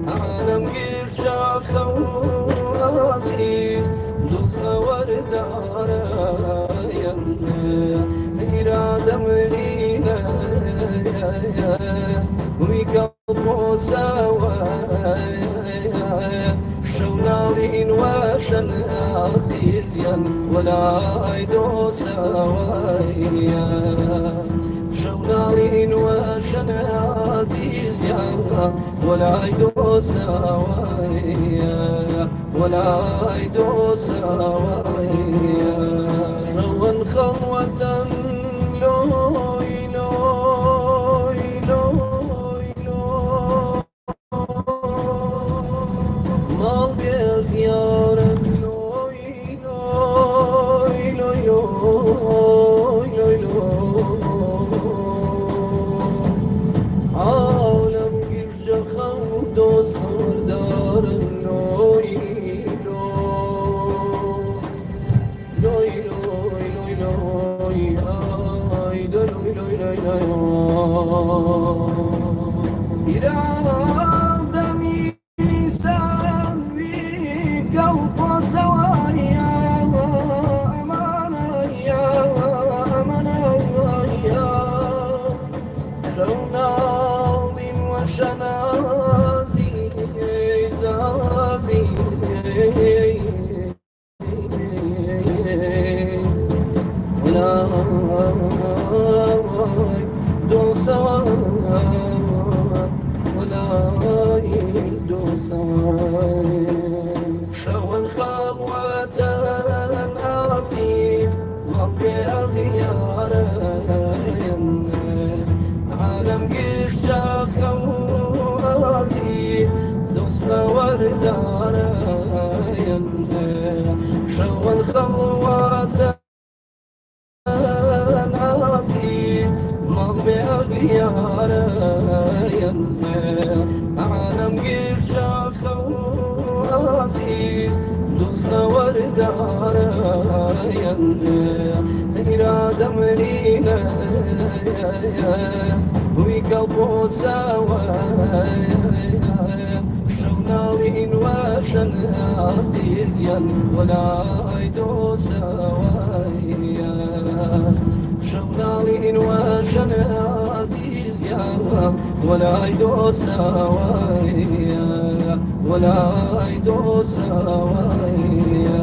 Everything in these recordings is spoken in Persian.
عالم گیر شاخه و عزیز دوست ورداره إرادة ملينا وقلبه سوا شونالين وشن عزيزيا ولا يدو سوايا شونالين وشن عزيزيا ولا يدو سوايا ولا يدو سوايا روان خلوة لوي لوي لوي لوي ما بخيار لوي لوي لوي لوي عالم گرجه خود دوست دار لوی إرادة ميسان بقلب سوايا أمانة يا أمانة يا رونالد وشنازي زازي ولا دو سوا ولا يدو سوا شو الخطوة الأصيل ربي أغيار عالم قش جاخو أصيل دوست وردار شو الخطوة بأغيار عالم قرشا خواسي دوست وردار إرادة مرينا وقلبه سوا شونالين وشن عزيزيا ولا يدو سوايا شغالين وشن عزيز يا ولا يدو سوايا ولا يدو سوايا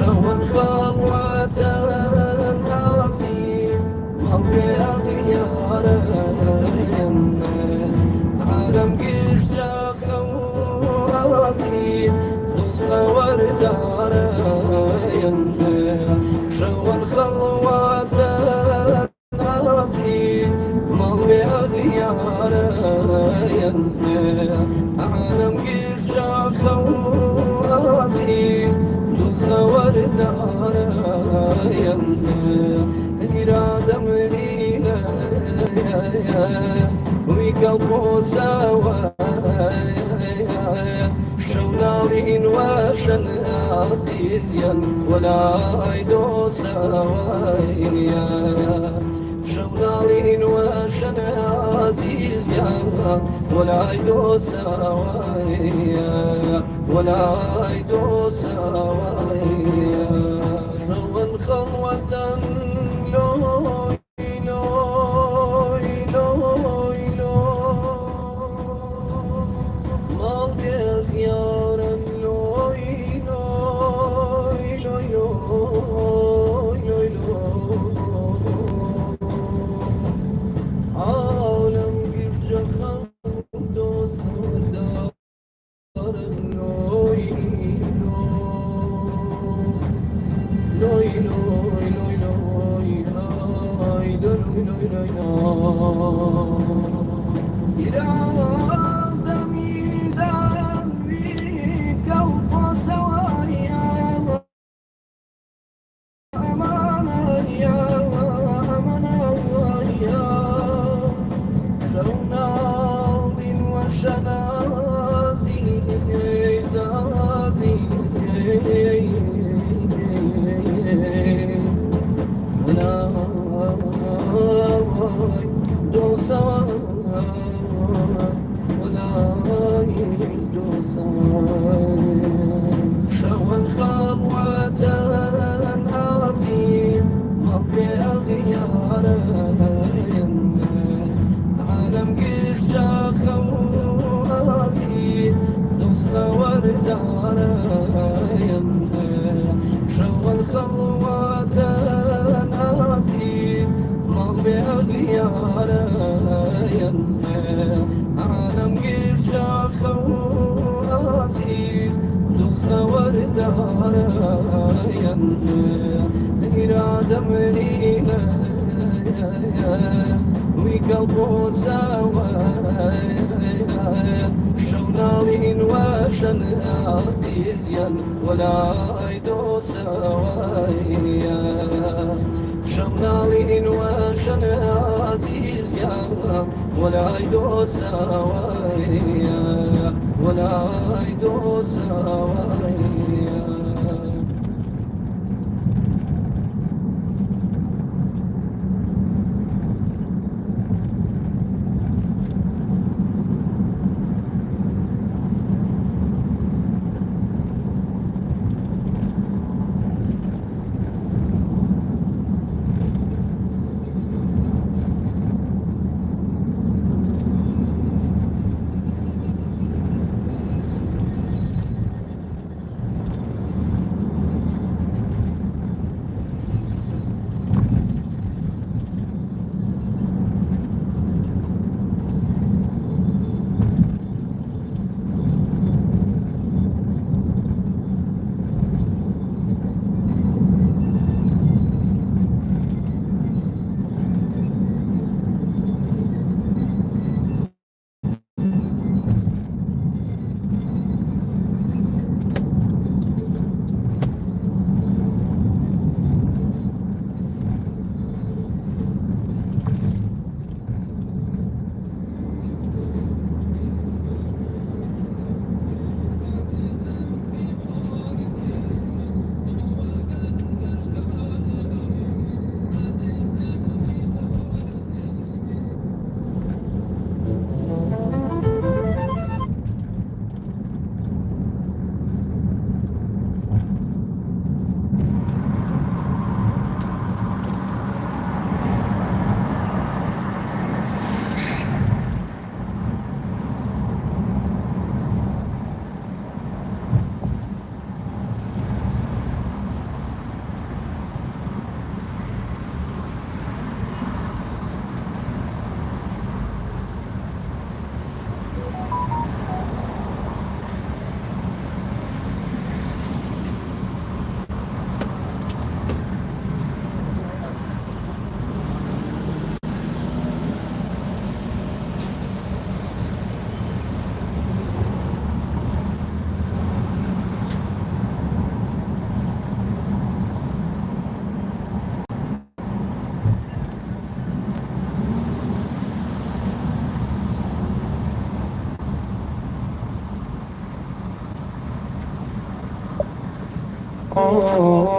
شون خلوة الأصيل ربي أغيار عالم قش جاخو أصيل دوست وردار شون خلوة الأصيل ربي أغيار عالم قش جاخو أصيل وردار إرادة مرينا وقلبه سوا شونالين وشن عزيزيا ولا يدو سوايا شونالين وشن عزيزيا ولا يدو سوايا ولا يدو سوايا روان خلوة لوي لوي لوي لوي ما بخيار لوي لوي لوي لوي عالم قرجة دوست دار لوي لوي ماض وشنازي زازي ولا دو سوا ولا دو سوا شوى خطوة عظيم مضي أغيار عالم قشجا خوازي دصنا وردار شوى الخطوة عظيم مضي أغيار عالم قشجا خوازي وردار إرادة منينة وقلبه سوا شونالين وشن عزيزيا ولا يدو سوايا شونالين وشن عزيزيا ولا يدو سوايا ولا يدو سوايا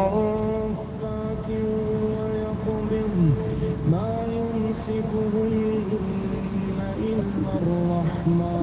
صافات ويقبض ما يمسكهن إلا الرحمن